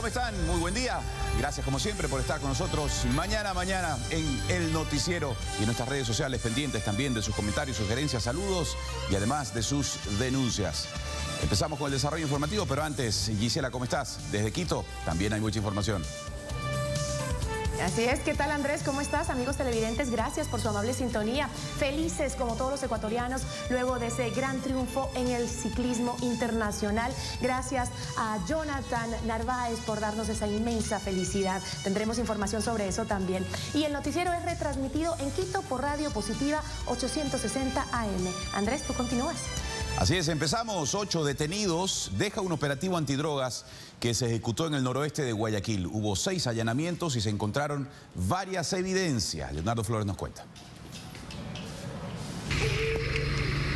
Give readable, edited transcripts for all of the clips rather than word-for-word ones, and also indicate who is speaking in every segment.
Speaker 1: ¿cómo están? Muy buen día. Gracias como siempre por estar con nosotros mañana en El Noticiero y en nuestras redes sociales pendientes también de sus comentarios, sugerencias, saludos y además de sus denuncias. Empezamos con el desarrollo informativo, pero antes, Gisela, ¿cómo estás? Desde Quito también hay mucha información.
Speaker 2: Así es, ¿qué tal Andrés? ¿Cómo estás? Amigos televidentes, gracias por su amable sintonía. Felices como todos los ecuatorianos luego de ese gran triunfo en el ciclismo internacional. Gracias a Jonathan Narváez por darnos esa inmensa felicidad. Tendremos información sobre eso también. Y el noticiero es retransmitido en Quito por Radio Positiva 860 AM. Andrés, tú continúas.
Speaker 1: Así es, empezamos. 8 detenidos. Deja un operativo antidrogas que se ejecutó en el noroeste de Guayaquil. Hubo 6 allanamientos y se encontraron varias evidencias. Leonardo Flores nos cuenta.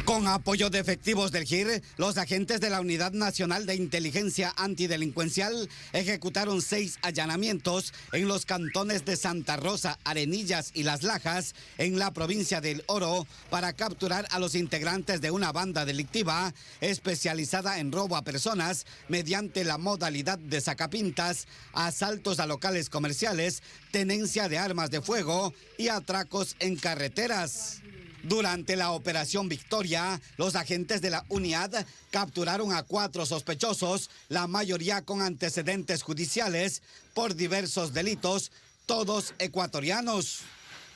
Speaker 3: Con apoyo de efectivos del GIR, los agentes de la Unidad Nacional de Inteligencia Antidelincuencial ejecutaron 6 allanamientos en los cantones de Santa Rosa, Arenillas y Las Lajas, en la provincia del Oro, para capturar a los integrantes de una banda delictiva especializada en robo a personas mediante la modalidad de sacapintas, asaltos a locales comerciales, tenencia de armas de fuego y atracos en carreteras. Durante la Operación Victoria, los agentes de la UNIAD capturaron a 4 sospechosos, la mayoría con antecedentes judiciales por diversos delitos, todos ecuatorianos.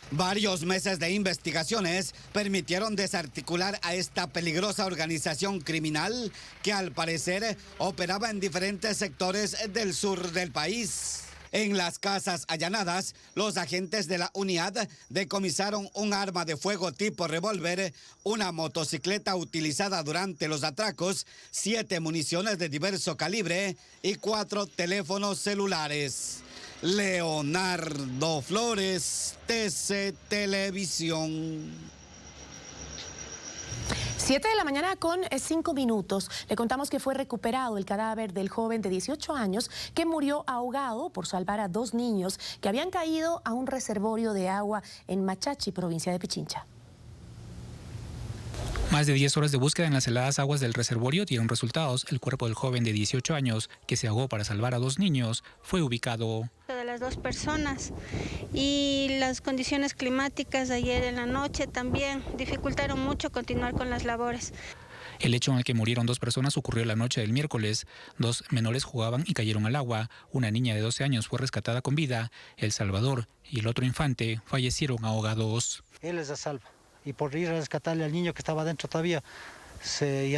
Speaker 3: Varios meses de investigaciones permitieron desarticular a esta peligrosa organización criminal que al parecer operaba en diferentes sectores del sur del país. En las casas allanadas, los agentes de la UNIAD decomisaron un arma de fuego tipo revólver, una motocicleta utilizada durante los atracos, 7 municiones de diverso calibre y 4 teléfonos celulares. Leonardo Flores, TC Televisión.
Speaker 2: 7 de la mañana con 5 minutos. Le contamos que fue recuperado el cadáver del joven de 18 años que murió ahogado por salvar a 2 niños que habían caído a un reservorio de agua en Machachi, provincia de Pichincha.
Speaker 4: Más de 10 horas de búsqueda en las heladas aguas del reservorio dieron resultados. El cuerpo del joven de 18 años, que se ahogó para salvar a 2 niños, fue ubicado.
Speaker 5: De las 2 personas y las condiciones climáticas de ayer en la noche también dificultaron mucho continuar con las labores.
Speaker 4: El hecho en el que murieron 2 personas ocurrió la noche del miércoles. 2 menores jugaban y cayeron al agua. Una niña de 12 años fue rescatada con vida. El Salvador y el otro infante fallecieron ahogados.
Speaker 6: Él es a salvo. Y por ir a rescatarle al niño que estaba adentro todavía, se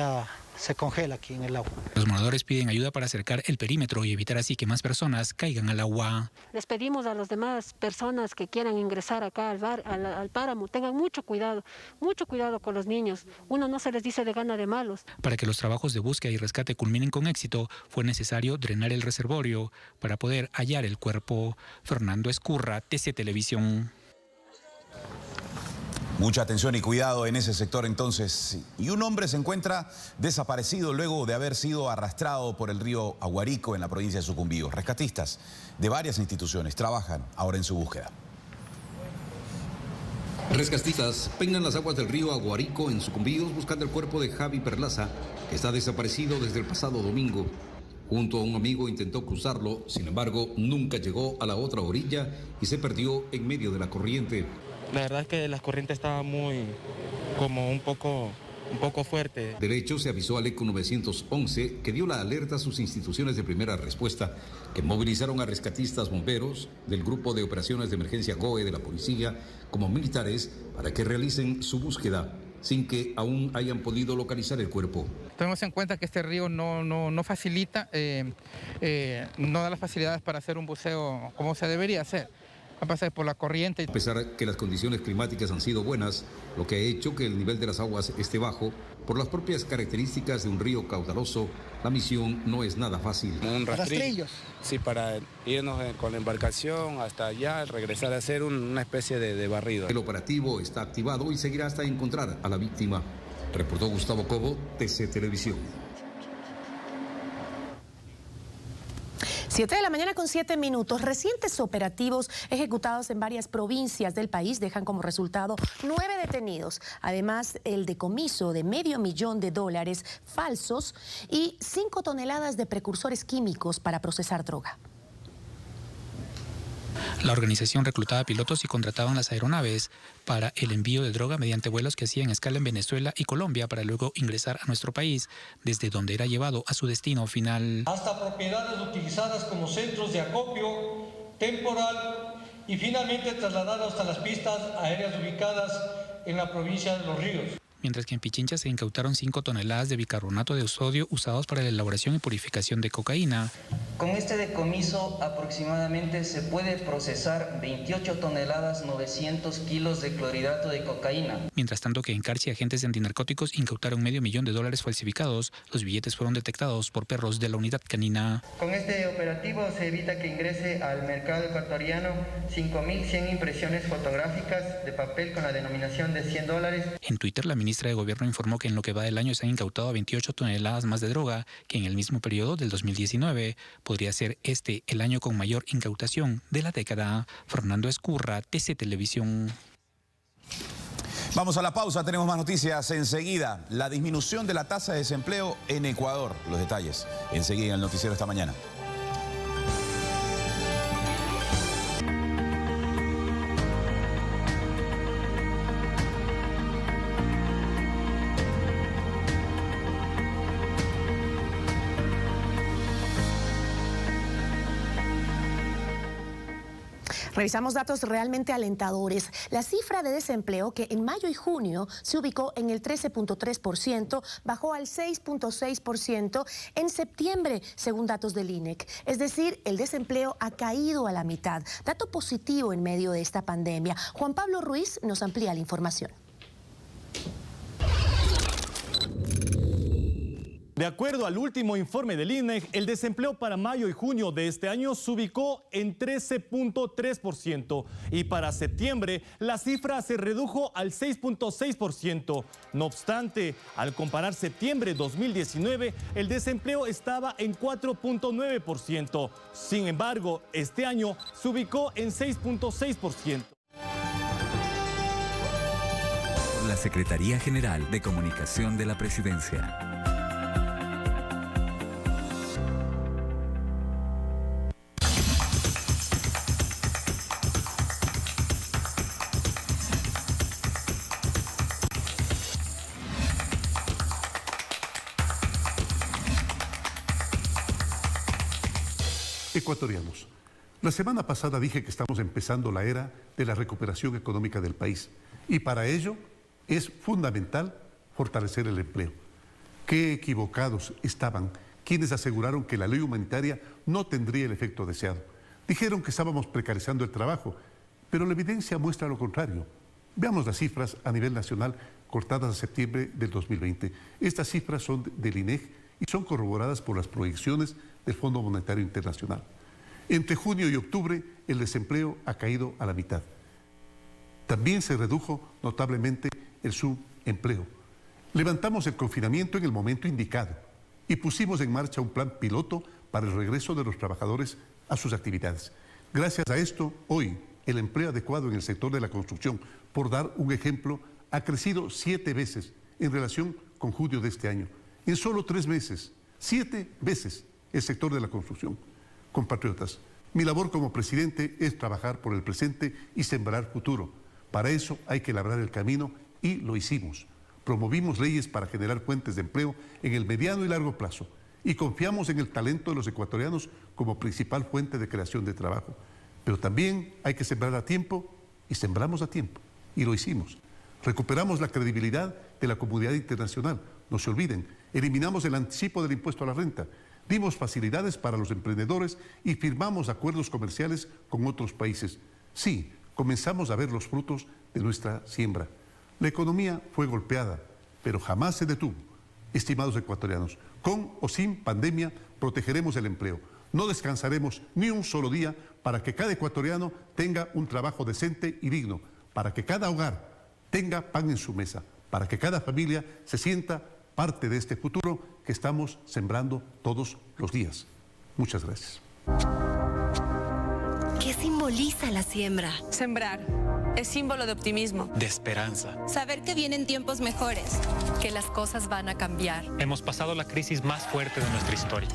Speaker 6: congela aquí en el agua.
Speaker 4: Los moradores piden ayuda para acercar el perímetro y evitar así que más personas caigan al agua.
Speaker 7: Les pedimos a las demás personas que quieran ingresar acá al páramo, tengan mucho cuidado con los niños. Uno no se les dice de gana de malos.
Speaker 4: Para que los trabajos de búsqueda y rescate culminen con éxito, fue necesario drenar el reservorio para poder hallar el cuerpo. Fernando Escurra, TC Televisión.
Speaker 1: Mucha atención y cuidado en ese sector entonces. Y un hombre se encuentra desaparecido luego de haber sido arrastrado por el río Aguarico en la provincia de Sucumbíos. Rescatistas de varias instituciones trabajan ahora en su búsqueda.
Speaker 8: Rescatistas peinan las aguas del río Aguarico en Sucumbíos buscando el cuerpo de Javi Perlaza, que está desaparecido desde el pasado domingo. Junto a un amigo intentó cruzarlo, sin embargo, nunca llegó a la otra orilla y se perdió en medio de la corriente.
Speaker 9: La verdad es que la corriente estaba un poco fuerte.
Speaker 8: Del hecho, se avisó al ECO 911, que dio la alerta a sus instituciones de primera respuesta, que movilizaron a rescatistas bomberos del Grupo de Operaciones de Emergencia GOE de la Policía, como militares, para que realicen su búsqueda, sin que aún hayan podido localizar el cuerpo.
Speaker 9: Tenemos en cuenta que este río no facilita, no da las facilidades para hacer un buceo como se debería hacer. A pasar por la corriente.
Speaker 8: A pesar que las condiciones climáticas han sido buenas, lo que ha hecho que el nivel de las aguas esté bajo, por las propias características de un río caudaloso, la misión no es nada fácil.
Speaker 10: Un rastrillo. Sí, para irnos con la embarcación hasta allá, regresar a hacer una especie de barrido.
Speaker 8: El operativo está activado y seguirá hasta encontrar a la víctima. Reportó Gustavo Cobo, TC Televisión.
Speaker 2: 7 de la mañana con 7 minutos. Recientes operativos ejecutados en varias provincias del país dejan como resultado 9 detenidos. Además, el decomiso de $500,000 falsos y 5 toneladas de precursores químicos para procesar droga.
Speaker 4: La organización reclutaba pilotos y contrataban las aeronaves para el envío de droga mediante vuelos que hacían escala en Venezuela y Colombia para luego ingresar a nuestro país, desde donde era llevado a su destino final.
Speaker 11: Hasta propiedades utilizadas como centros de acopio temporal y finalmente trasladados hasta las pistas aéreas ubicadas en la provincia de Los Ríos.
Speaker 4: Mientras que en Pichincha se incautaron 5 toneladas de bicarbonato de sodio usados para la elaboración y purificación de cocaína.
Speaker 12: Con este decomiso aproximadamente se puede procesar 28 toneladas 900 kilos de clorhidrato de cocaína.
Speaker 4: Mientras tanto que en Carchi agentes de antinarcóticos incautaron $500,000 falsificados. Los billetes fueron detectados por perros de la unidad canina.
Speaker 12: Con este operativo se evita que ingrese al mercado ecuatoriano 5.100 impresiones fotográficas de papel con la denominación de $100.
Speaker 4: En Twitter, la ministra de Gobierno informó que en lo que va del año se han incautado 28 toneladas más de droga que en el mismo periodo del 2019. Podría ser este el año con mayor incautación de la década. Fernando Escurra, TC Televisión.
Speaker 1: Vamos a la pausa, tenemos más noticias enseguida. La disminución de la tasa de desempleo en Ecuador. Los detalles enseguida en el noticiero esta mañana.
Speaker 2: Revisamos datos realmente alentadores. La cifra de desempleo, que en mayo y junio se ubicó en el 13.3%, bajó al 6.6% en septiembre, según datos del INEC. Es decir, el desempleo ha caído a la mitad. Dato positivo en medio de esta pandemia. Juan Pablo Ruiz nos amplía la información.
Speaker 13: De acuerdo al último informe del INEC, el desempleo para mayo y junio de este año se ubicó en 13.3% y para septiembre la cifra se redujo al 6.6%. No obstante, al comparar septiembre 2019, el desempleo estaba en 4.9%. Sin embargo, este año se ubicó en 6.6%.
Speaker 14: La Secretaría General de Comunicación de la Presidencia.
Speaker 15: Ecuatorianos, la semana pasada dije que estamos empezando la era de la recuperación económica del país y para ello es fundamental fortalecer el empleo. Qué equivocados estaban quienes aseguraron que la ley humanitaria no tendría el efecto deseado. Dijeron que estábamos precarizando el trabajo, pero la evidencia muestra lo contrario. Veamos las cifras a nivel nacional cortadas a septiembre del 2020. Estas cifras son del INEC y son corroboradas por las proyecciones del Fondo Monetario Internacional. Entre junio y octubre, el desempleo ha caído a la mitad. También se redujo notablemente el subempleo. Levantamos el confinamiento en el momento indicado y pusimos en marcha un plan piloto para el regreso de los trabajadores a sus actividades. Gracias a esto, hoy, el empleo adecuado en el sector de la construcción, por dar un ejemplo, ha crecido 7 veces en relación con junio de este año. En solo 3 meses, 7 veces el sector de la construcción. Compatriotas, mi labor como presidente es trabajar por el presente y sembrar futuro. Para eso hay que labrar el camino y lo hicimos. Promovimos leyes para generar fuentes de empleo en el mediano y largo plazo y confiamos en el talento de los ecuatorianos como principal fuente de creación de trabajo. Pero también hay que sembrar a tiempo y sembramos a tiempo y lo hicimos. Recuperamos la credibilidad de la comunidad internacional. No se olviden, eliminamos el anticipo del impuesto a la renta, dimos facilidades para los emprendedores y firmamos acuerdos comerciales con otros países. Sí, comenzamos a ver los frutos de nuestra siembra. La economía fue golpeada, pero jamás se detuvo. Estimados ecuatorianos, con o sin pandemia protegeremos el empleo. No descansaremos ni un solo día para que cada ecuatoriano tenga un trabajo decente y digno, para que cada hogar tenga pan en su mesa, para que cada familia se sienta parte de este futuro que estamos sembrando todos los días. Muchas gracias.
Speaker 16: ¿Qué simboliza la siembra?
Speaker 17: Sembrar es símbolo de optimismo,
Speaker 18: de esperanza.
Speaker 19: Saber que vienen tiempos mejores,
Speaker 16: que las cosas van a cambiar.
Speaker 18: Hemos pasado la crisis más fuerte de nuestra historia.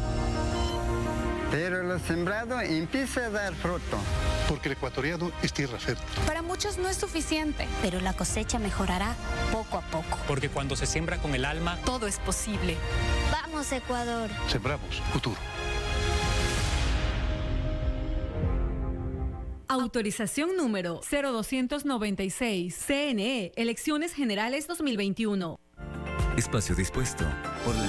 Speaker 20: Pero lo sembrado empieza a dar fruto.
Speaker 15: Porque el ecuatoriano es tierra fértil.
Speaker 19: Para muchos no es suficiente,
Speaker 21: pero la cosecha mejorará poco a poco.
Speaker 18: Porque cuando se siembra con el alma,
Speaker 16: todo es posible.
Speaker 21: ¡Vamos, Ecuador!
Speaker 15: Sembramos futuro.
Speaker 22: Autorización número 0296. CNE, Elecciones Generales 2021.
Speaker 14: Espacio dispuesto por la...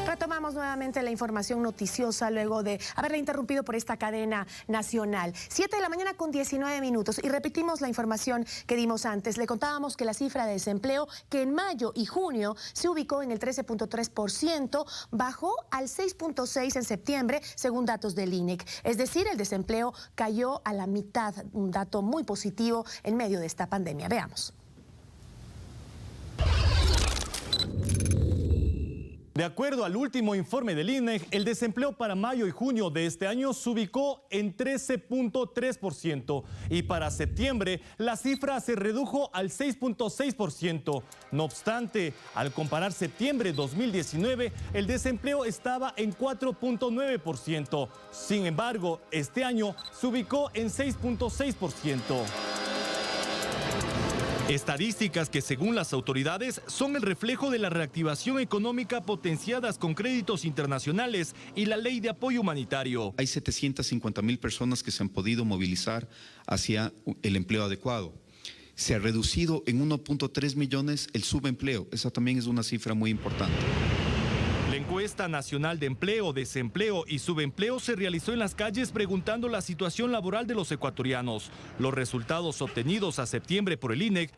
Speaker 2: Retomamos nuevamente la información noticiosa luego de haberla interrumpido por esta cadena nacional. 7 de la mañana con 19 minutos y repetimos la información que dimos antes. Le contábamos que la cifra de desempleo que en mayo y junio se ubicó en el 13.3%, bajó al 6.6% en septiembre, según datos del INEC. Es decir, el desempleo cayó a la mitad, un dato muy positivo en medio de esta pandemia. Veamos.
Speaker 13: De acuerdo al último informe del INEC, el desempleo para mayo y junio de este año se ubicó en 13.3% y para septiembre la cifra se redujo al 6.6%. No obstante, al comparar septiembre 2019, el desempleo estaba en 4.9%. Sin embargo, este año se ubicó en 6.6%. Estadísticas que, según las autoridades, son el reflejo de la reactivación económica potenciadas con créditos internacionales y la ley de apoyo humanitario.
Speaker 23: Hay 750,000 personas que se han podido movilizar hacia el empleo adecuado. Se ha reducido en 1.3 millones el subempleo. Esa también es una cifra muy importante.
Speaker 13: La encuesta nacional de empleo, desempleo y subempleo se realizó en las calles preguntando la situación laboral de los ecuatorianos. Los resultados obtenidos a septiembre por el INEC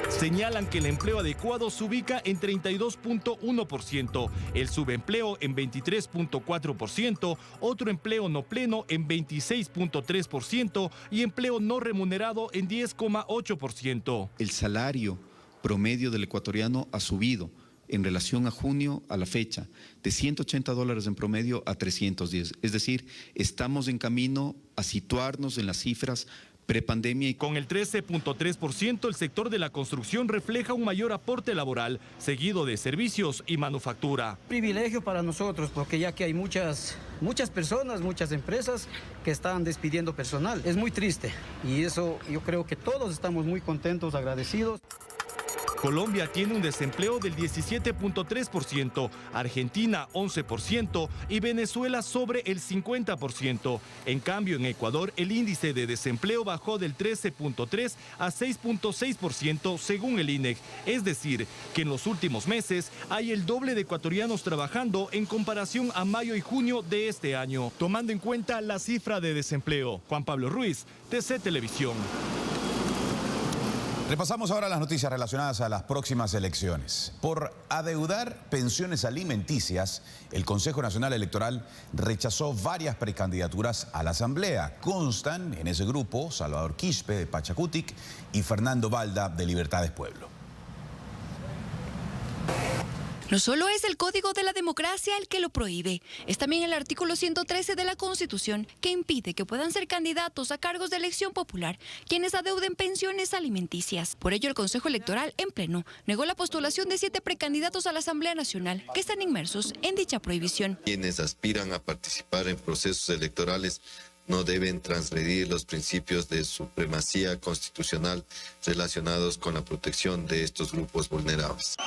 Speaker 13: señalan que el empleo adecuado se ubica en 32.1%, el subempleo en 23.4%, otro empleo no pleno en 26.3% y empleo no remunerado en 10.8%.
Speaker 23: El salario promedio del ecuatoriano ha subido en relación a junio a la fecha, de $180 en promedio a 310. Es decir, estamos en camino a situarnos en las cifras prepandemia. Y
Speaker 13: con el 13.3%, el sector de la construcción refleja un mayor aporte laboral, seguido de servicios y manufactura.
Speaker 24: Privilegio para nosotros, porque ya que hay muchas personas, muchas empresas que están despidiendo personal. Es muy triste y eso yo creo que todos estamos muy contentos, agradecidos.
Speaker 13: Colombia tiene un desempleo del 17.3%, Argentina 11% y Venezuela sobre el 50%. En cambio, en Ecuador el índice de desempleo bajó del 13.3% a 6.6% según el INEC. Es decir, que en los últimos meses hay el doble de ecuatorianos trabajando en comparación a mayo y junio de este año, tomando en cuenta la cifra de desempleo. Juan Pablo Ruiz, TC Televisión.
Speaker 1: Repasamos ahora las noticias relacionadas a las próximas elecciones. Por adeudar pensiones alimenticias, el Consejo Nacional Electoral rechazó varias precandidaturas a la Asamblea. Constan en ese grupo Salvador Quispe de Pachacutic y Fernando Balda de Libertades Pueblo.
Speaker 25: No solo es el Código de la Democracia el que lo prohíbe, es también el artículo 113 de la Constitución que impide que puedan ser candidatos a cargos de elección popular quienes adeuden pensiones alimenticias. Por ello, el Consejo Electoral, en pleno, negó la postulación de 7 precandidatos a la Asamblea Nacional que están inmersos en dicha prohibición.
Speaker 26: Quienes aspiran a participar en procesos electorales no deben transgredir los principios de supremacía constitucional relacionados con la protección de estos grupos vulnerables.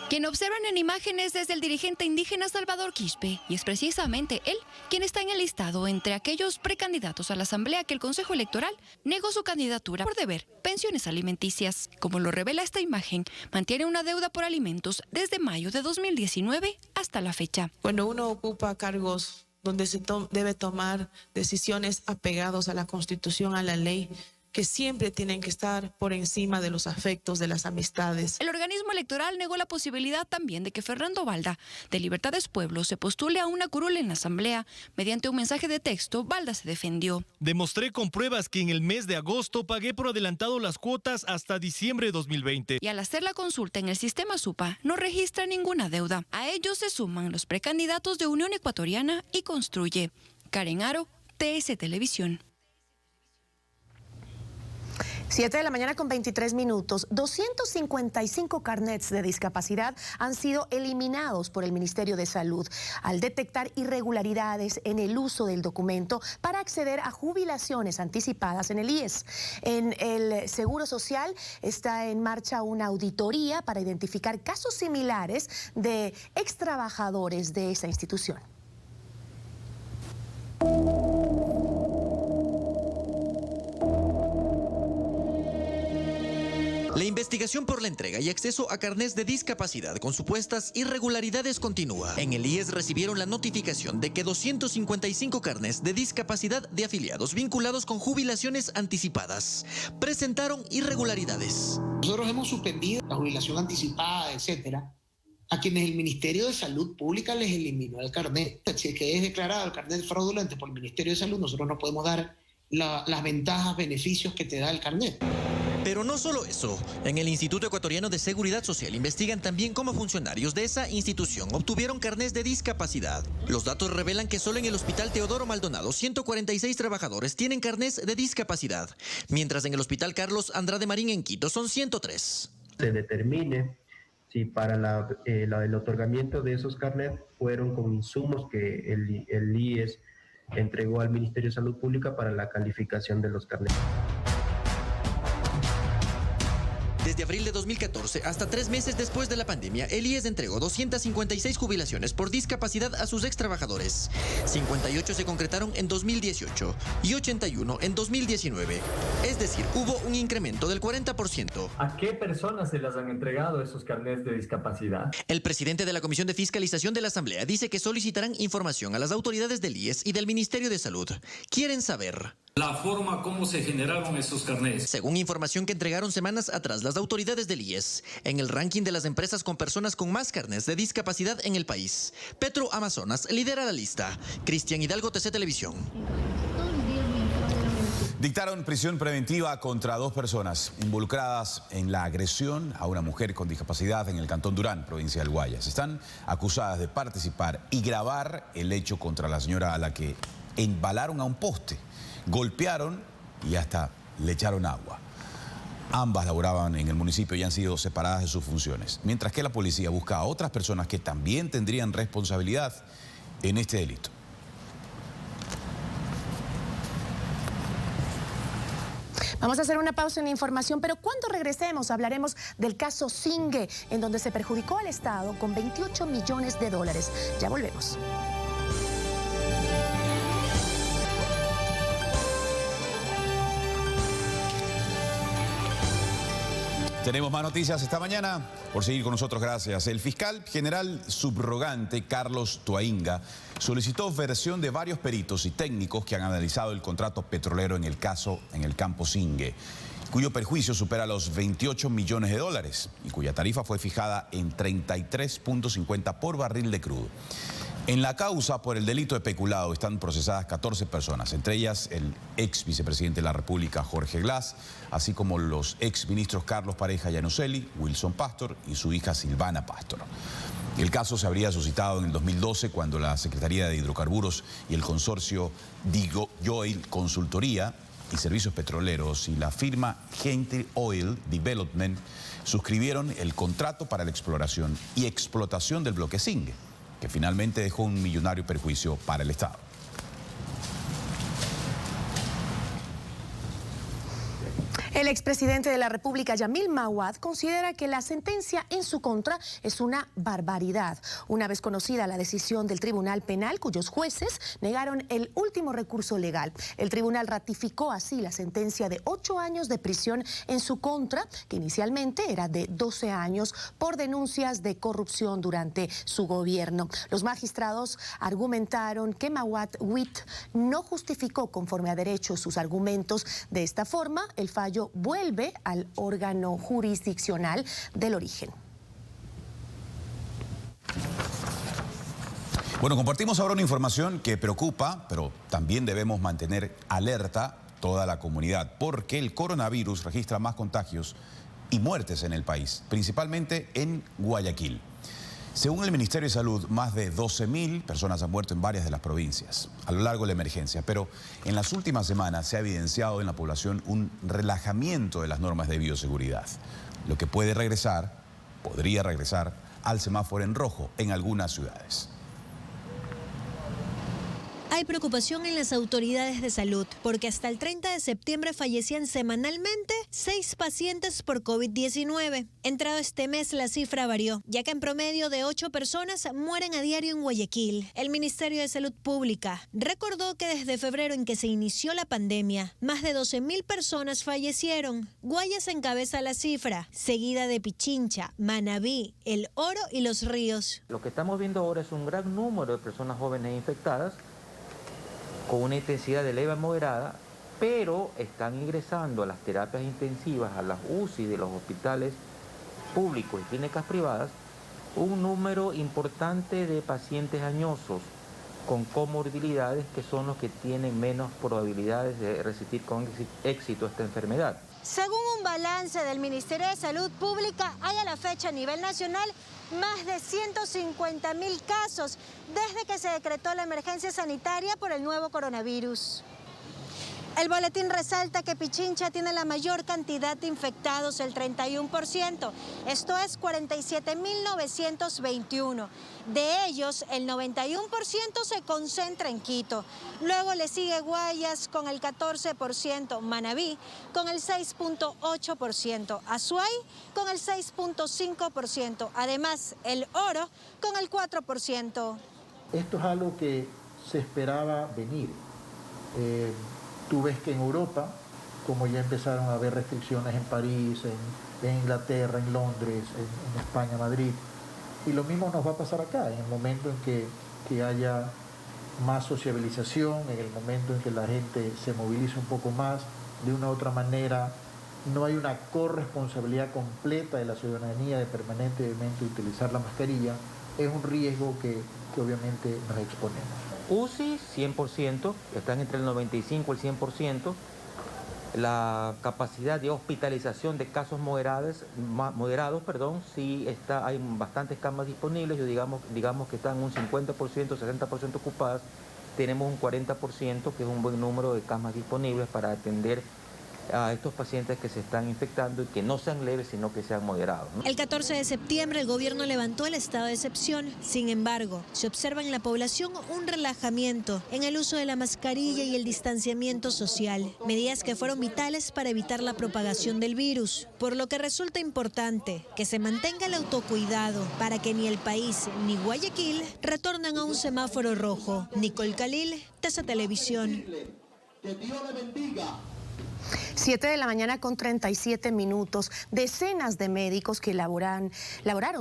Speaker 25: Quien observan en imágenes es el dirigente indígena Salvador Quispe, y es precisamente él quien está en el listado entre aquellos precandidatos a la Asamblea que el Consejo Electoral negó su candidatura por deber pensiones alimenticias. Como lo revela esta imagen, mantiene una deuda por alimentos desde mayo de 2019 hasta la fecha.
Speaker 27: Cuando uno ocupa cargos donde se debe tomar decisiones apegados a la Constitución, a la ley,
Speaker 3: que siempre tienen que estar por encima de los afectos, de las amistades.
Speaker 25: El organismo electoral negó la posibilidad también de que Fernando Balda, de Libertades Pueblo, se postule a una curul en la Asamblea. Mediante un mensaje de texto, Balda se defendió.
Speaker 5: Demostré con pruebas que en el mes de agosto pagué por adelantado las cuotas hasta diciembre de 2020.
Speaker 25: Y al hacer la consulta en el sistema SUPA, no registra ninguna deuda. A ellos se suman los precandidatos de Unión Ecuatoriana y Construye. Karen Aro, TS Televisión.
Speaker 2: 7 de la mañana con 23 minutos. 255 carnets de discapacidad han sido eliminados por el Ministerio de Salud al detectar irregularidades en el uso del documento para acceder a jubilaciones anticipadas en el IES. En el Seguro Social está en marcha una auditoría para identificar casos similares de extrabajadores de esa institución.
Speaker 6: La investigación por la entrega y acceso a carnés de discapacidad con supuestas irregularidades continúa. En el IES recibieron la notificación de que 255 carnés de discapacidad de afiliados vinculados con jubilaciones anticipadas presentaron irregularidades.
Speaker 7: Nosotros hemos suspendido la jubilación anticipada, etcétera, a quienes el Ministerio de Salud Pública les eliminó el carnet. Si es que es declarado el carnet fraudulento por el Ministerio de Salud, nosotros no podemos dar las ventajas, beneficios que te da el carnet.
Speaker 6: Pero no solo eso, en el Instituto Ecuatoriano de Seguridad Social investigan también cómo funcionarios de esa institución obtuvieron carnés de discapacidad. Los datos revelan que solo en el Hospital Teodoro Maldonado 146 trabajadores tienen carnés de discapacidad, mientras en el Hospital Carlos Andrade Marín en Quito son 103.
Speaker 9: Se determine si para el otorgamiento de esos carnets fueron con insumos que el IES entregó al Ministerio de Salud Pública para la calificación de los carnets.
Speaker 6: Desde abril de 2014 hasta 3 meses después de la pandemia, el IES entregó 256 jubilaciones por discapacidad a sus extrabajadores. 58 se concretaron en 2018 y 81 en 2019. Es decir, hubo un incremento del 40%.
Speaker 10: ¿A qué personas se les han entregado esos carnets de discapacidad?
Speaker 6: El presidente de la Comisión de Fiscalización de la Asamblea dice que solicitarán información a las autoridades del IES y del Ministerio de Salud. Quieren saber
Speaker 27: la forma como se generaron esos carnets.
Speaker 6: Según información que entregaron semanas atrás las autoridades del IES, en el ranking de las empresas con personas con más carnets de discapacidad en el país, Petro Amazonas lidera la lista. Cristian Hidalgo, TC Televisión.
Speaker 1: Dictaron prisión preventiva contra 2 personas involucradas en la agresión a una mujer con discapacidad en el Cantón Durán, provincia del Guayas. Están acusadas de participar y grabar el hecho contra la señora a la que embalaron a un poste, golpearon y hasta le echaron agua. Ambas laboraban en el municipio y han sido separadas de sus funciones, mientras que la policía busca a otras personas que también tendrían responsabilidad en este delito.
Speaker 2: Vamos a hacer una pausa en la información, pero cuando regresemos hablaremos del caso Singue, en donde se perjudicó al Estado con 28 millones de dólares. Ya volvemos.
Speaker 1: Tenemos más noticias esta mañana. Por seguir con nosotros, gracias. El fiscal general subrogante Carlos Toainga solicitó versión de varios peritos y técnicos que han analizado el contrato petrolero en el caso en el campo Singue, cuyo perjuicio supera los 28 millones de dólares y cuya tarifa fue fijada en 33.50 por barril de crudo. En la causa por el delito de peculado están procesadas 14 personas, entre ellas el ex vicepresidente de la República, Jorge Glass, así como los ex ministros Carlos Pareja Llanuselli, Wilson Pastor y su hija Silvana Pastor. El caso se habría suscitado en el 2012 cuando la Secretaría de Hidrocarburos y el consorcio Oil Consultoría y Servicios Petroleros y la firma Gentry Oil Development suscribieron el contrato para la exploración y explotación del bloque Singue, que finalmente dejó un millonario perjuicio para el Estado.
Speaker 2: El expresidente de la República, Yamil Mahuad, considera que la sentencia en su contra es una barbaridad. Una vez conocida la decisión del Tribunal Penal, cuyos jueces negaron el último recurso legal, el tribunal ratificó así la sentencia de 8 años de prisión en su contra, que inicialmente era de 12 años por denuncias de corrupción durante su gobierno. Los magistrados argumentaron que Mahuad Huit no justificó conforme a derecho sus argumentos. De esta forma, el fallo vuelve al órgano jurisdiccional del origen.
Speaker 1: Bueno, compartimos ahora una información que preocupa, pero también debemos mantener alerta toda la comunidad, porque el coronavirus registra más contagios y muertes en el país, principalmente en Guayaquil. Según el Ministerio de Salud, más de 12.000 personas han muerto en varias de las provincias a lo largo de la emergencia, pero en las últimas semanas se ha evidenciado en la población un relajamiento de las normas de bioseguridad, lo que podría regresar al semáforo en rojo en algunas ciudades.
Speaker 4: Hay preocupación en las autoridades de salud porque hasta el 30 de septiembre fallecían semanalmente 6 pacientes por COVID-19. Entrado este mes la cifra varió, ya que en promedio de 8 personas mueren a diario en Guayaquil. El Ministerio de Salud Pública recordó que desde febrero en que se inició la pandemia, más de 12.000 personas fallecieron. Guayas encabeza la cifra, seguida de Pichincha, Manabí, El Oro y Los Ríos.
Speaker 8: Lo que estamos viendo ahora es un gran número de personas jóvenes infectadas, con una intensidad de leve a moderada, pero están ingresando a las terapias intensivas, a las UCI de los hospitales públicos y clínicas privadas, un número importante de pacientes añosos con comorbilidades que son los que tienen menos probabilidades de resistir con éxito esta enfermedad.
Speaker 4: Según un balance del Ministerio de Salud Pública, hay a la fecha a nivel nacional más de 150.000 casos desde que se decretó la emergencia sanitaria por el nuevo coronavirus. El boletín resalta que Pichincha tiene la mayor cantidad de infectados, el 31%, esto es 47.921. De ellos, el 91% se concentra en Quito. Luego le sigue Guayas con el 14%, Manabí con el 6.8%, Azuay con el 6.5%, además El Oro con el 4%.
Speaker 11: Esto es algo que se esperaba venir. Tú ves que en Europa, como ya empezaron a haber restricciones en París, en Inglaterra, en Londres, en España, Madrid, y lo mismo nos va a pasar acá, en el momento en que haya más sociabilización, en el momento en que la gente se movilice un poco más, de una u otra manera, no hay una corresponsabilidad completa de la ciudadanía de permanentemente utilizar la mascarilla, es un riesgo que obviamente nos exponemos.
Speaker 8: UCI 100%, están entre el 95 y el 100%. La capacidad de hospitalización de casos moderados, sí está, hay bastantes camas disponibles, digamos que están un 50%, 60% ocupadas. Tenemos un 40%, que es un buen número de camas disponibles para atender a estos pacientes que se están infectando y que no sean leves, sino que sean moderados, ¿no?
Speaker 4: El 14 de septiembre el gobierno levantó el estado de excepción. Sin embargo, se observa en la población un relajamiento en el uso de la mascarilla y el distanciamiento social, medidas que fueron vitales para evitar la propagación del virus, por lo que resulta importante que se mantenga el autocuidado para que ni el país ni Guayaquil retornen a un semáforo rojo. Nicole Khalil, TESA Televisión.
Speaker 2: Que Dios le bendiga. 7 de la mañana con 37 minutos. Decenas de médicos que laboraron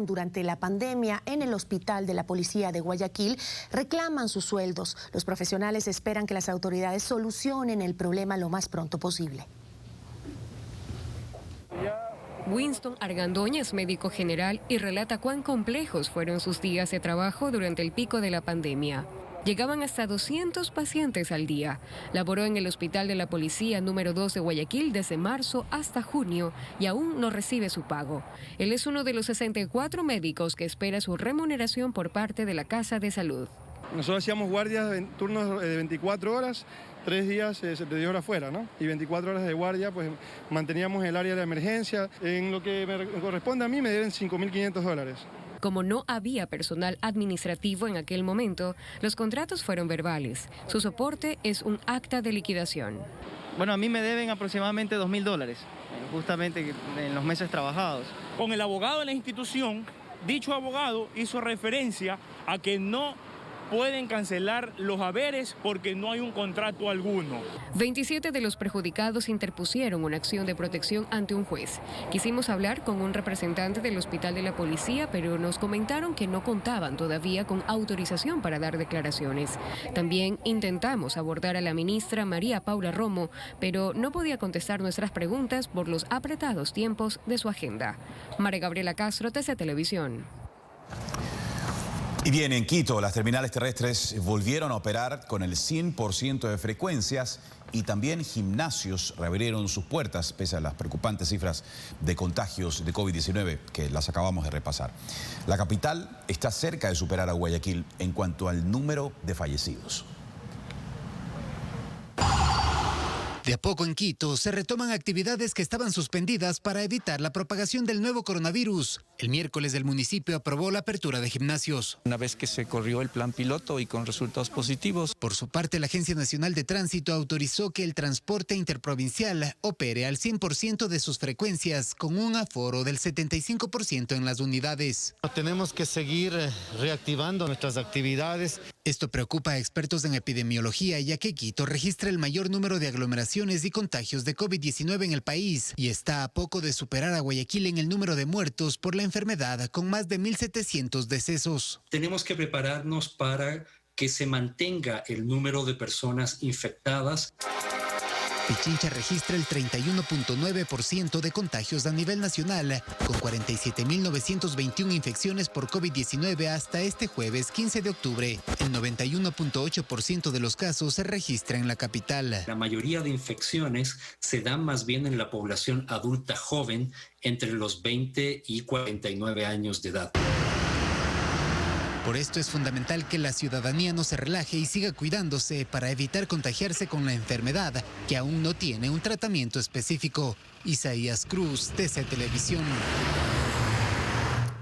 Speaker 2: durante la pandemia en el hospital de la policía de Guayaquil reclaman sus sueldos. Los profesionales esperan que las autoridades solucionen el problema lo más pronto posible.
Speaker 12: Winston Argandoña es médico general y relata cuán complejos fueron sus días de trabajo durante el pico de la pandemia. Llegaban hasta 200 pacientes al día. Laboró en el Hospital de la Policía número 2 de Guayaquil desde marzo hasta junio y aún no recibe su pago. Él es uno de los 64 médicos que espera su remuneración por parte de la Casa de Salud.
Speaker 17: Nosotros hacíamos guardias en turnos de 24 horas, 3 días, 72 horas fuera, ¿no? Y 24 horas de guardia, pues manteníamos el área de emergencia. En lo que me corresponde a mí me deben $5.500.
Speaker 12: Como no había personal administrativo en aquel momento, los contratos fueron verbales. Su soporte es un acta de liquidación.
Speaker 19: Bueno, a mí me deben aproximadamente $2.000.
Speaker 15: justamente en los meses trabajados.
Speaker 16: Con el abogado de la institución, dicho abogado hizo referencia a que no pueden cancelar los haberes porque no hay un contrato alguno.
Speaker 12: 27 de los perjudicados interpusieron una acción de protección ante un juez. Quisimos hablar con un representante del Hospital de la Policía, pero nos comentaron que no contaban todavía con autorización para dar declaraciones. También intentamos abordar a la ministra María Paula Romo, pero no podía contestar nuestras preguntas por los apretados tiempos de su agenda. María Gabriela Castro, TC Televisión.
Speaker 1: Y bien, en Quito, las terminales terrestres volvieron a operar con el 100% de frecuencias y también gimnasios reabrieron sus puertas, pese a las preocupantes cifras de contagios de COVID-19 que las acabamos de repasar. La capital está cerca de superar a Guayaquil en cuanto al número de fallecidos.
Speaker 18: De a poco en Quito se retoman actividades que estaban suspendidas para evitar la propagación del nuevo coronavirus. El miércoles el municipio aprobó la apertura de gimnasios.
Speaker 19: Una vez que se corrió el plan piloto y con resultados positivos.
Speaker 18: Por su parte, la Agencia Nacional de Tránsito autorizó que el transporte interprovincial opere al 100% de sus frecuencias con un aforo del 75% en las unidades.
Speaker 20: Tenemos que seguir reactivando nuestras actividades.
Speaker 18: Esto preocupa a expertos en epidemiología, ya que Quito registra el mayor número de aglomeraciones y contagios de COVID-19 en el país y está a poco de superar a Guayaquil en el número de muertos por la enfermedad, con más de 1.700 decesos.
Speaker 21: Tenemos que prepararnos para que se mantenga el número de personas infectadas.
Speaker 18: Pichincha registra el 31.9% de contagios a nivel nacional, con 47.921 infecciones por COVID-19 hasta este jueves 15 de octubre. El 91.8% de los casos se registra en la capital.
Speaker 21: La mayoría de infecciones se dan más bien en la población adulta joven entre los 20 y 49 años de edad.
Speaker 18: Por esto es fundamental que la ciudadanía no se relaje y siga cuidándose para evitar contagiarse con la enfermedad, que aún no tiene un tratamiento específico. Isaías Cruz, TC Televisión.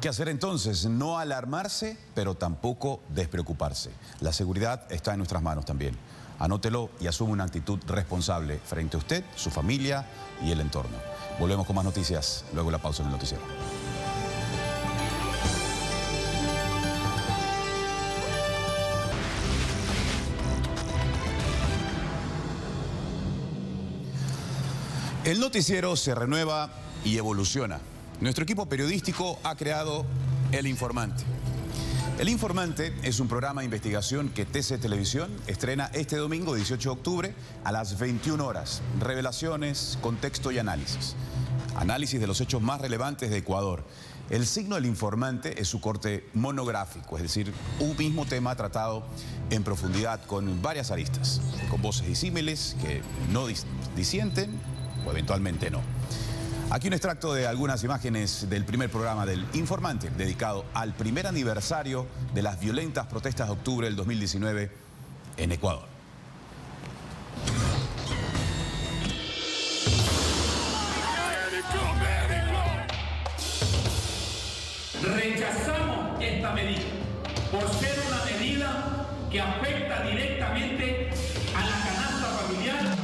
Speaker 1: ¿Qué hacer entonces? No alarmarse, pero tampoco despreocuparse. La seguridad está en nuestras manos también. Anótelo y asume una actitud responsable frente a usted, su familia y el entorno. Volvemos con más noticias, luego la pausa en el noticiero. El noticiero se renueva y evoluciona. Nuestro equipo periodístico ha creado El Informante. El Informante es un programa de investigación que TC Televisión estrena este domingo 18 de octubre a las 21 horas. Revelaciones, contexto y análisis. Análisis de los hechos más relevantes de Ecuador. El signo del Informante es su corte monográfico, es decir, un mismo tema tratado en profundidad con varias aristas, con voces disímiles que no disienten o eventualmente no. Aquí un extracto de algunas imágenes del primer programa del Informante, dedicado al primer aniversario de las violentas protestas de octubre del 2019 en Ecuador.
Speaker 22: Rechazamos esta medida por ser una medida que afecta directamente a la canasta familiar.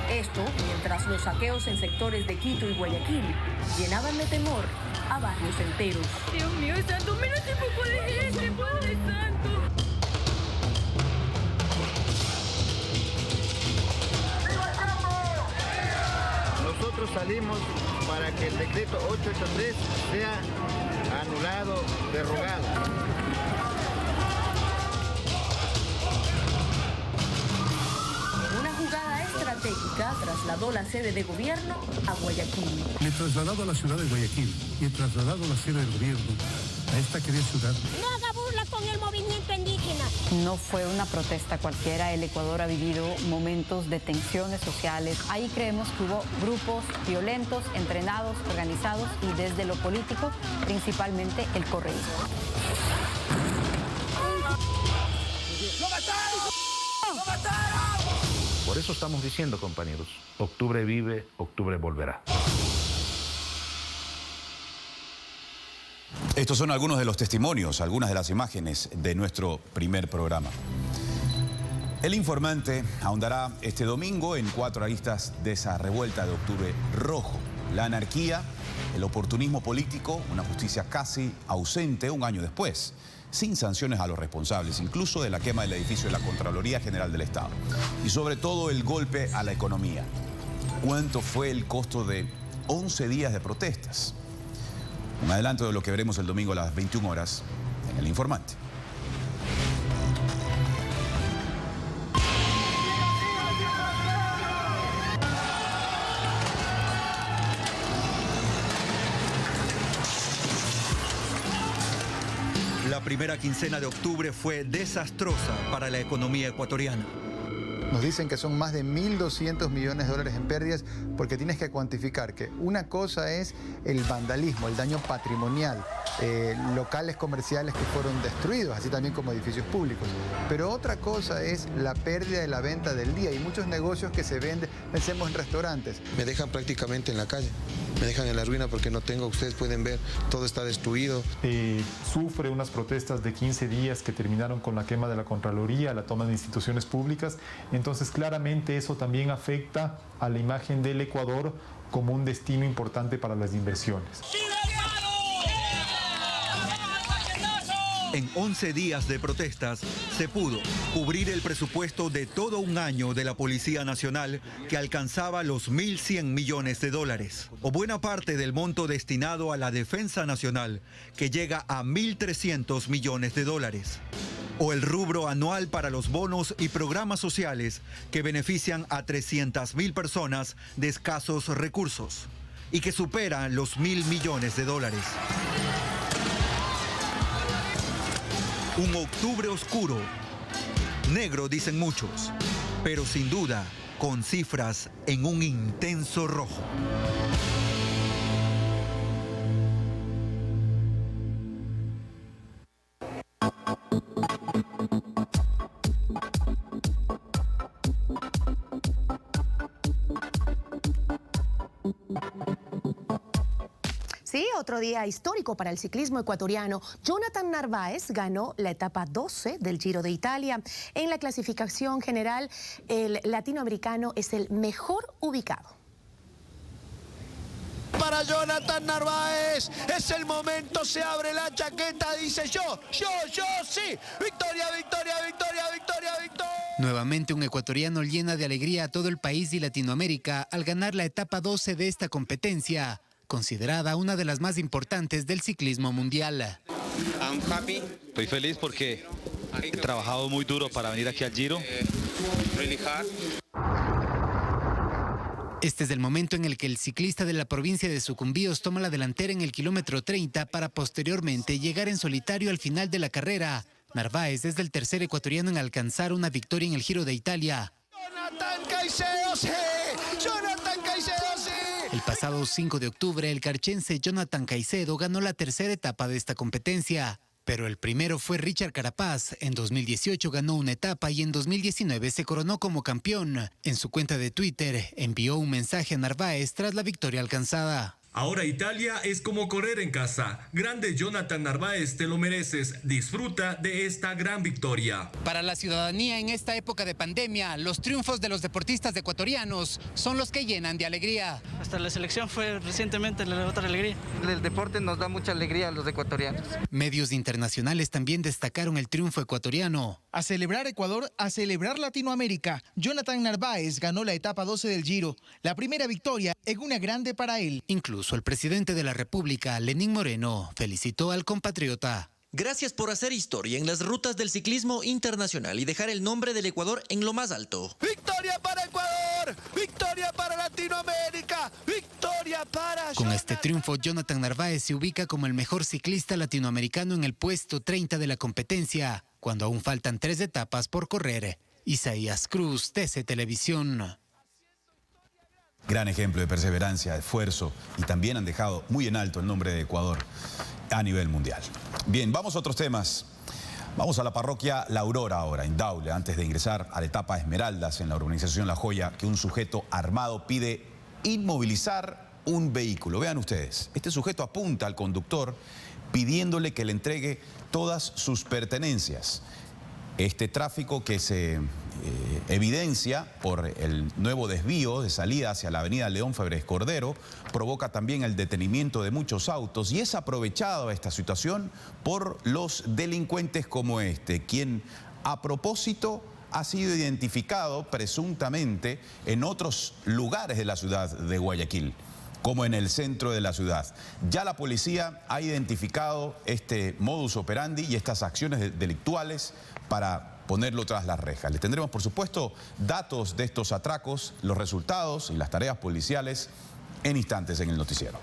Speaker 28: Esto mientras los saqueos en sectores de Quito y Guayaquil llenaban de temor a barrios enteros. Dios mío, santo, menos un poco de gente, Padre Santo.
Speaker 20: Nosotros salimos para que el decreto 883 sea anulado, derogado.
Speaker 28: Una jugada estratégica trasladó la sede de gobierno a Guayaquil.
Speaker 29: El trasladado a la ciudad de Guayaquil y el trasladado a la sede del gobierno a esta querida ciudad.
Speaker 30: No haga burla con el movimiento indígena.
Speaker 31: No fue una protesta cualquiera. El Ecuador ha vivido momentos de tensiones sociales. Ahí creemos que hubo grupos violentos, entrenados, organizados y desde lo político, principalmente el correísmo.
Speaker 22: ¡Lo mataron! ¡Lo mataron!
Speaker 32: Por eso estamos diciendo, compañeros, octubre vive, octubre volverá.
Speaker 1: Estos son algunos de los testimonios, algunas de las imágenes de nuestro primer programa. El Informante ahondará este domingo en 4 aristas de esa revuelta de Octubre Rojo. La anarquía, el oportunismo político, una justicia casi ausente un año después, sin sanciones a los responsables, incluso de la quema del edificio de la Contraloría General del Estado. Y sobre todo el golpe a la economía. ¿Cuánto fue el costo de 11 días de protestas? Un adelanto de lo que veremos el domingo a las 21 horas en El Informante.
Speaker 3: La primera quincena de octubre fue desastrosa para la economía ecuatoriana.
Speaker 5: Nos dicen que son más de 1.200 millones de dólares en pérdidas, porque tienes que cuantificar que una cosa es el vandalismo, el daño patrimonial, locales comerciales que fueron destruidos, así también como edificios públicos. Pero otra cosa es la pérdida de la venta del día y muchos negocios que se venden, pensemos en restaurantes.
Speaker 7: Me dejan prácticamente en la calle, me dejan en la ruina porque no tengo, ustedes pueden ver, todo está destruido.
Speaker 9: Sufre unas protestas de 15 días que terminaron con la quema de la Contraloría, la toma de instituciones públicas. Entonces, claramente eso también afecta a la imagen del Ecuador como un destino importante para las inversiones.
Speaker 3: En 11 días de protestas se pudo cubrir el presupuesto de todo un año de la Policía Nacional, que alcanzaba los 1.100 millones de dólares, o buena parte del monto destinado a la Defensa Nacional, que llega a 1.300 millones de dólares. O el rubro anual para los bonos y programas sociales que benefician a 300.000 personas de escasos recursos y que superan los 1.000 millones de dólares. Un octubre oscuro, negro dicen muchos, pero sin duda con cifras en un intenso rojo.
Speaker 2: Sí, otro día histórico para el ciclismo ecuatoriano. Jonathan Narváez ganó la etapa 12 del Giro de Italia. En la clasificación general, el latinoamericano es el mejor ubicado.
Speaker 10: Para Jonathan Narváez, es el momento, se abre la chaqueta, dice yo, sí, victoria, victoria, victoria, victoria, victoria.
Speaker 18: Nuevamente un ecuatoriano llena de alegría a todo el país y Latinoamérica al ganar la etapa 12 de esta competencia, considerada una de las más importantes del ciclismo mundial.
Speaker 13: Estoy feliz porque he trabajado muy duro para venir aquí al Giro.
Speaker 18: Este es el momento en el que el ciclista de la provincia de Sucumbíos toma la delantera en el kilómetro 30 para posteriormente llegar en solitario al final de la carrera. Narváez es el tercer ecuatoriano en alcanzar una victoria en el Giro de Italia.
Speaker 10: Jonathan Caicedo, sí. Jonathan Caicedo, sí.
Speaker 18: El pasado 5 de octubre, el carchense Jonathan Caicedo ganó la tercera etapa de esta competencia. Pero el primero fue Richard Carapaz. En 2018 ganó una etapa y en 2019 se coronó como campeón. En su cuenta de Twitter envió un mensaje a Narváez tras la victoria alcanzada.
Speaker 14: Ahora Italia es como correr en casa. Grande Jonathan Narváez, te lo mereces. Disfruta de esta gran victoria.
Speaker 18: Para la ciudadanía en esta época de pandemia, los triunfos de los deportistas ecuatorianos son los que llenan de alegría.
Speaker 15: Hasta la selección fue recientemente la otra alegría.
Speaker 23: El deporte nos da mucha alegría a los ecuatorianos.
Speaker 18: Medios internacionales también destacaron el triunfo ecuatoriano.
Speaker 24: A celebrar Ecuador, a celebrar Latinoamérica. Jonathan Narváez ganó la etapa 12 del Giro. La primera victoria en una grande para él.
Speaker 18: Incluso el presidente de la República, Lenín Moreno, felicitó al compatriota.
Speaker 6: Gracias por hacer historia en las rutas del ciclismo internacional y dejar el nombre del Ecuador en lo más alto.
Speaker 10: Victoria para Ecuador, victoria para Latinoamérica, victoria para...
Speaker 18: Con este triunfo, Jonathan Narváez se ubica como el mejor ciclista latinoamericano en el puesto 30 de la competencia, cuando aún faltan 3 etapas por correr. Isaías Cruz, TC Televisión.
Speaker 1: Gran ejemplo de perseverancia, de esfuerzo, y también han dejado muy en alto el nombre de Ecuador a nivel mundial. Bien, vamos a otros temas. Vamos a la parroquia La Aurora ahora, en Daule, antes de ingresar a la etapa Esmeraldas en la urbanización La Joya, que un sujeto armado pide inmovilizar un vehículo. Vean ustedes, este sujeto apunta al conductor pidiéndole que le entregue todas sus pertenencias. Este tráfico que se evidencia por el nuevo desvío de salida hacia la avenida León Febres Cordero, provoca también el detenimiento de muchos autos y es aprovechada esta situación por los delincuentes como este, quien a propósito ha sido identificado presuntamente en otros lugares de la ciudad de Guayaquil, como en el centro de la ciudad. Ya la policía ha identificado este modus operandi y estas acciones delictuales para ponerlo tras las rejas. Les tendremos, por supuesto, datos de estos atracos, los resultados y las tareas policiales en instantes en el noticiero.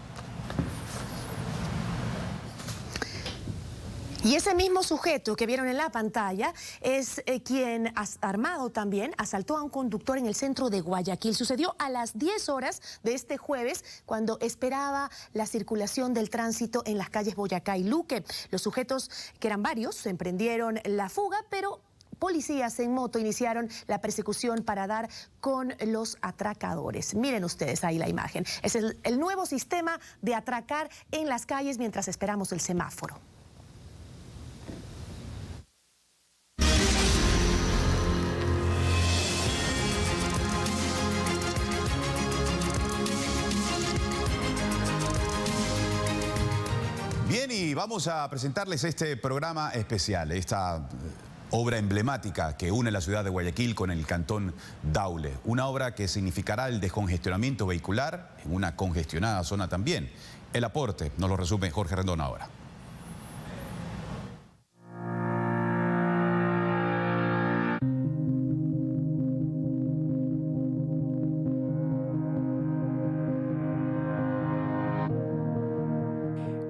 Speaker 2: Y ese mismo sujeto que vieron en la pantalla es quien, armado también, asaltó a un conductor en el centro de Guayaquil. Sucedió a las 10 horas de este jueves, cuando esperaba la circulación del tránsito en las calles Boyacá y Luque. Los sujetos, que eran varios, emprendieron la fuga, pero policías en moto iniciaron la persecución para dar con los atracadores. Miren ustedes ahí la imagen. Es el nuevo sistema de atracar en las calles mientras esperamos el semáforo.
Speaker 1: Bien, y vamos a presentarles este programa especial, esta obra emblemática que une la ciudad de Guayaquil con el cantón Daule. Una obra que significará el descongestionamiento vehicular en una congestionada zona también. El aporte nos lo resume Jorge Rendón ahora.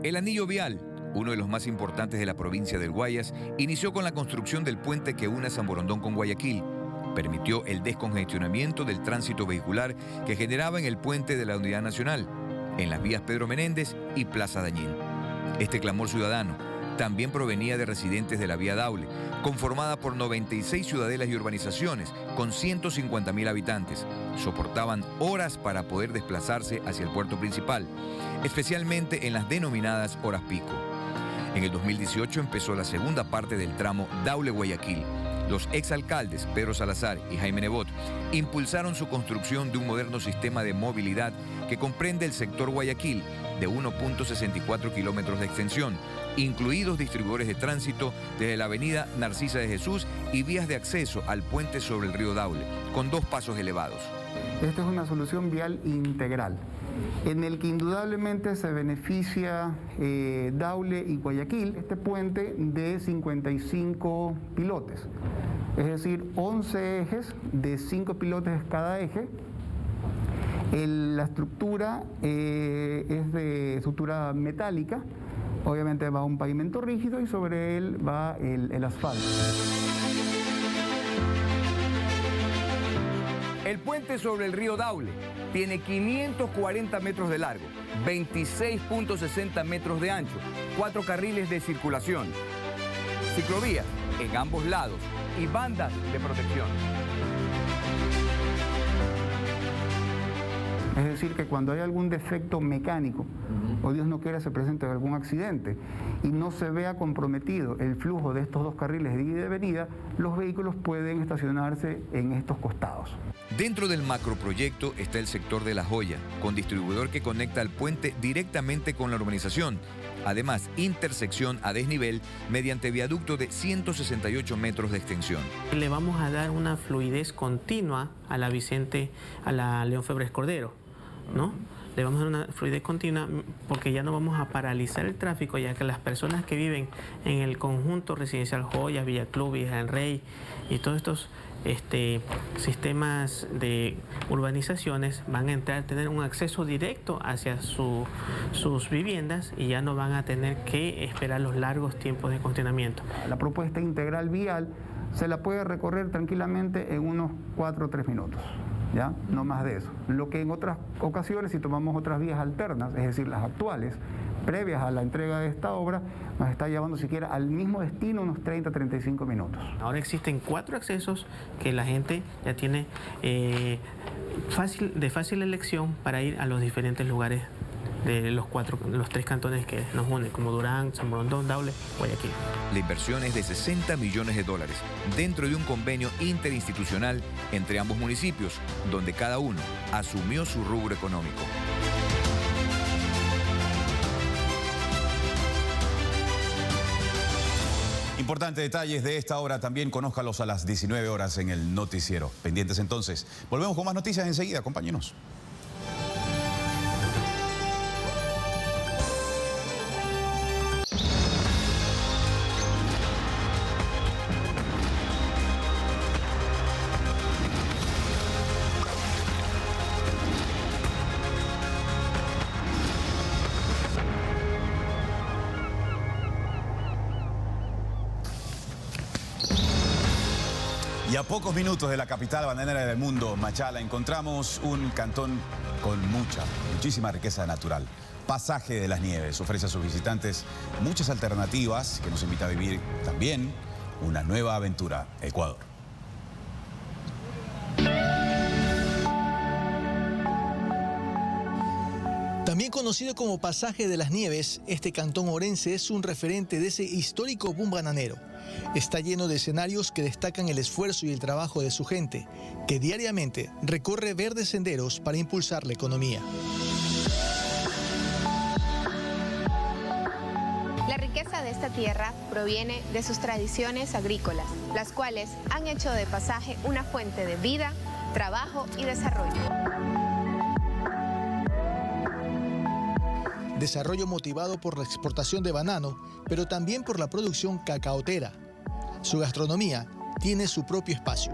Speaker 4: El anillo vial, uno de los más importantes de la provincia del Guayas, inició con la construcción del puente que une a San Borondón con Guayaquil. Permitió el descongestionamiento del tránsito vehicular que generaba en el puente de la Unidad Nacional, en las vías Pedro Menéndez y Plaza Dañín. Este clamor ciudadano también provenía de residentes de la vía Daule, conformada por 96 ciudadelas y urbanizaciones con 150.000 habitantes. Soportaban horas para poder desplazarse hacia el puerto principal, especialmente en las denominadas horas pico. En el 2018 empezó la segunda parte del tramo Daule-Guayaquil. Los exalcaldes Pedro Salazar y Jaime Nebot impulsaron su construcción de un moderno sistema de movilidad que comprende el sector Guayaquil de 1.64 kilómetros de extensión, incluidos distribuidores de tránsito desde la avenida Narcisa de Jesús y vías de acceso al puente sobre el río Daule, con 2 pasos elevados.
Speaker 8: Esta es una solución vial integral, en el que indudablemente se beneficia Daule y Guayaquil, este puente de 55 pilotes, es decir, 11 ejes de 5 pilotes cada eje. La estructura es de estructura metálica, obviamente va un pavimento rígido y sobre él va el asfalto.
Speaker 4: El puente sobre el río Daule tiene 540 metros de largo, 26.60 metros de ancho, 4 carriles de circulación, ciclovías en ambos lados y bandas de protección.
Speaker 8: Es decir, que cuando hay algún defecto mecánico, o Dios no quiera se presente algún accidente, y no se vea comprometido el flujo de estos 2 carriles de ida y de venida, los vehículos pueden estacionarse en estos costados.
Speaker 4: Dentro del macroproyecto está el sector de La Joya, con distribuidor que conecta el puente directamente con la urbanización. Además, intersección a desnivel mediante viaducto de 168 metros de extensión.
Speaker 11: Le vamos a dar una fluidez continua a la León Febres Cordero, ¿no? Le vamos a dar una fluidez continua porque ya no vamos a paralizar el tráfico, ya que las personas que viven en el conjunto residencial Joya, Villa Club, Villa del Rey y todos estos sistemas de urbanizaciones van a tener un acceso directo hacia sus viviendas y ya no van a tener que esperar los largos tiempos de congestionamiento.
Speaker 8: La propuesta integral vial se la puede recorrer tranquilamente en unos 4 o 3 minutos. ¿Ya? No más de eso. Lo que en otras ocasiones, si tomamos otras vías alternas, es decir, las actuales, previas a la entrega de esta obra, nos está llevando siquiera al mismo destino unos 30-35 minutos.
Speaker 11: Ahora existen 4 accesos que la gente ya tiene de fácil elección para ir a los diferentes lugares de los 3 cantones que nos unen, como Durán, San Borondón, Daule, Guayaquil.
Speaker 4: La inversión es de $60 millones dentro de un convenio interinstitucional entre ambos municipios, donde cada uno asumió su rubro económico.
Speaker 1: Importantes detalles de esta hora también conózcalos a las 19 horas en el noticiero. Pendientes entonces. Volvemos con más noticias enseguida, acompáñenos. Y a pocos minutos de la capital bananera del mundo, Machala, encontramos un cantón con muchísima riqueza natural. Pasaje de las Nieves ofrece a sus visitantes muchas alternativas que nos invita a vivir también una nueva aventura. Ecuador.
Speaker 24: También conocido como Pasaje de las Nieves, este cantón orense es un referente de ese histórico boom bananero. Está lleno de escenarios que destacan el esfuerzo y el trabajo de su gente, que diariamente recorre verdes senderos para impulsar la economía.
Speaker 12: La riqueza de esta tierra proviene de sus tradiciones agrícolas, las cuales han hecho de Pasaje una fuente de vida, trabajo y desarrollo.
Speaker 24: Desarrollo motivado por la exportación de banano, pero también por la producción cacaotera. Su gastronomía tiene su propio espacio.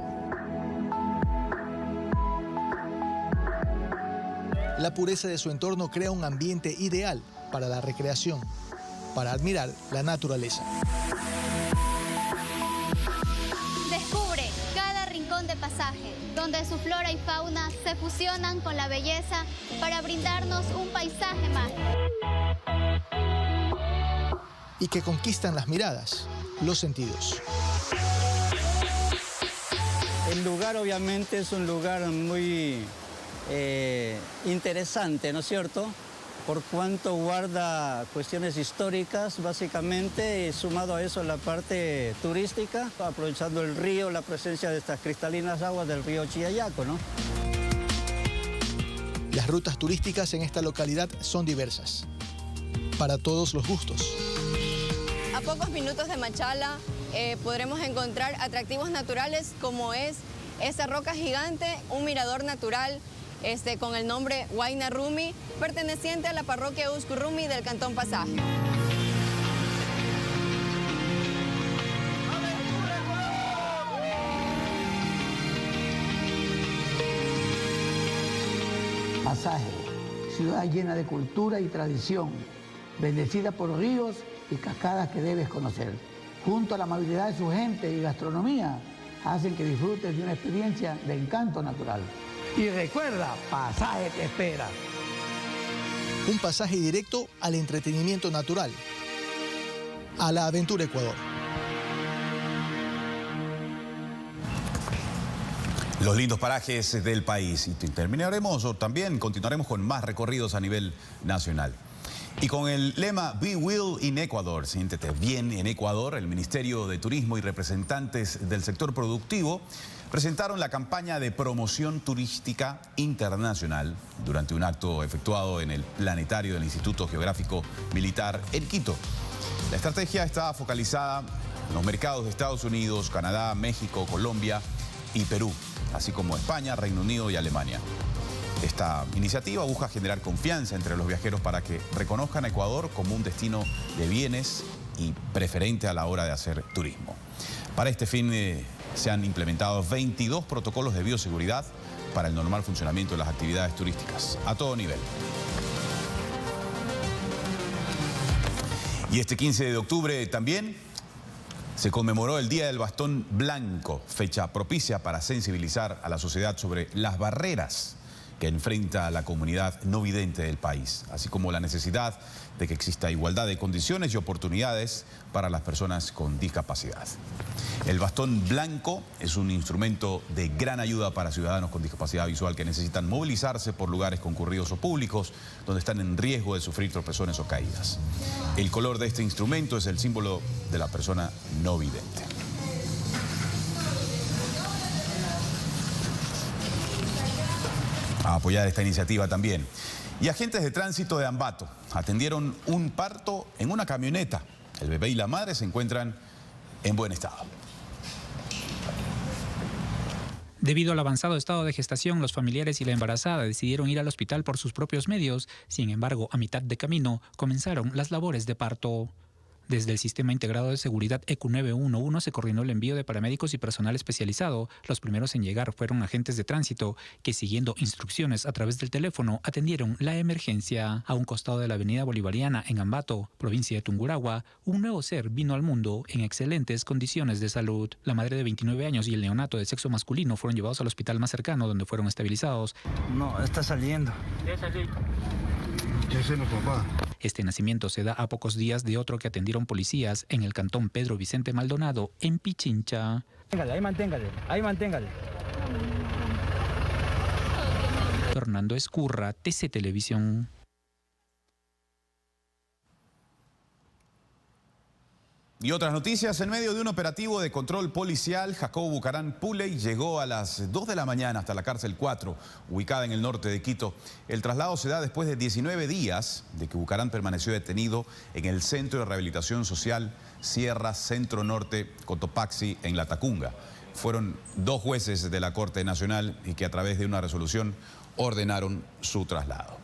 Speaker 24: La pureza de su entorno crea un ambiente ideal para la recreación, para admirar la naturaleza.
Speaker 16: Descubre cada rincón de Pasaje, donde su flora y fauna se fusionan con la belleza para brindarnos un paisaje mágico.
Speaker 24: Y que conquistan las miradas, los sentidos.
Speaker 17: El lugar obviamente es un lugar muy interesante, ¿no es cierto? Por cuanto guarda cuestiones históricas, básicamente, y sumado a eso la parte turística, aprovechando el río, la presencia de estas cristalinas aguas del río Chiayaco, ¿no?
Speaker 24: Las rutas turísticas en esta localidad son diversas, para todos los gustos.
Speaker 12: A pocos minutos de Machala podremos encontrar atractivos naturales como es esta roca gigante, un mirador natural con el nombre Huayna Rumi, perteneciente a la parroquia Uscurrumi del Cantón Pasaje.
Speaker 19: Pasaje, ciudad llena de cultura y tradición, bendecida por ríos y cascadas que debes conocer. Junto a la amabilidad de su gente y gastronomía, hacen que disfrutes de una experiencia de encanto natural. Y recuerda, Pasaje te espera.
Speaker 24: Un pasaje directo al entretenimiento natural, a la aventura Ecuador.
Speaker 1: Los lindos parajes del país. Y terminaremos o también continuaremos con más recorridos a nivel nacional. Y con el lema Be Well in Ecuador, siéntete bien en Ecuador, el Ministerio de Turismo y representantes del sector productivo presentaron la campaña de promoción turística internacional durante un acto efectuado en el planetario del Instituto Geográfico Militar en Quito. La estrategia está focalizada en los mercados de Estados Unidos, Canadá, México, Colombia y Perú, así como España, Reino Unido y Alemania. Esta iniciativa busca generar confianza entre los viajeros para que reconozcan a Ecuador como un destino de bienes y preferente a la hora de hacer turismo. Para este fin se han implementado 22 protocolos de bioseguridad para el normal funcionamiento de las actividades turísticas a todo nivel. Y este 15 de octubre también se conmemoró el Día del Bastón Blanco, fecha propicia para sensibilizar a la sociedad sobre las barreras que enfrenta a la comunidad no vidente del país, así como la necesidad de que exista igualdad de condiciones y oportunidades para las personas con discapacidad. El bastón blanco es un instrumento de gran ayuda para ciudadanos con discapacidad visual que necesitan movilizarse por lugares concurridos o públicos donde están en riesgo de sufrir tropezones o caídas. El color de este instrumento es el símbolo de la persona no vidente. A apoyar esta iniciativa también. Y agentes de tránsito de Ambato atendieron un parto en una camioneta. El bebé y la madre se encuentran en buen estado.
Speaker 5: Debido al avanzado estado de gestación, los familiares y la embarazada decidieron ir al hospital por sus propios medios. Sin embargo, a mitad de camino comenzaron las labores de parto. Desde el Sistema Integrado de Seguridad EQ 911 se coordinó el envío de paramédicos y personal especializado. Los primeros en llegar fueron agentes de tránsito que, siguiendo instrucciones a través del teléfono, atendieron la emergencia. A un costado de la avenida Bolivariana, en Ambato, provincia de Tungurahua, un nuevo ser vino al mundo en excelentes condiciones de salud. La madre de 29 años y el neonato de sexo masculino fueron llevados al hospital más cercano, donde fueron estabilizados.
Speaker 17: No, está saliendo.
Speaker 15: Ya salí.
Speaker 17: Papá.
Speaker 5: Este nacimiento se da a pocos días de otro que atendieron policías en el cantón Pedro Vicente Maldonado, en Pichincha.
Speaker 17: Ahí manténgale.
Speaker 5: Fernando Escurra, TC Televisión.
Speaker 1: Y otras noticias, en medio de un operativo de control policial, Jacobo Bucarán Puley llegó a las 2 de la mañana hasta la cárcel 4, ubicada en el norte de Quito. El traslado se da después de 19 días de que Bucarán permaneció detenido en el Centro de Rehabilitación Social Sierra Centro Norte Cotopaxi, en La Tacunga. Fueron 2 jueces de la Corte Nacional y que a través de una resolución ordenaron su traslado.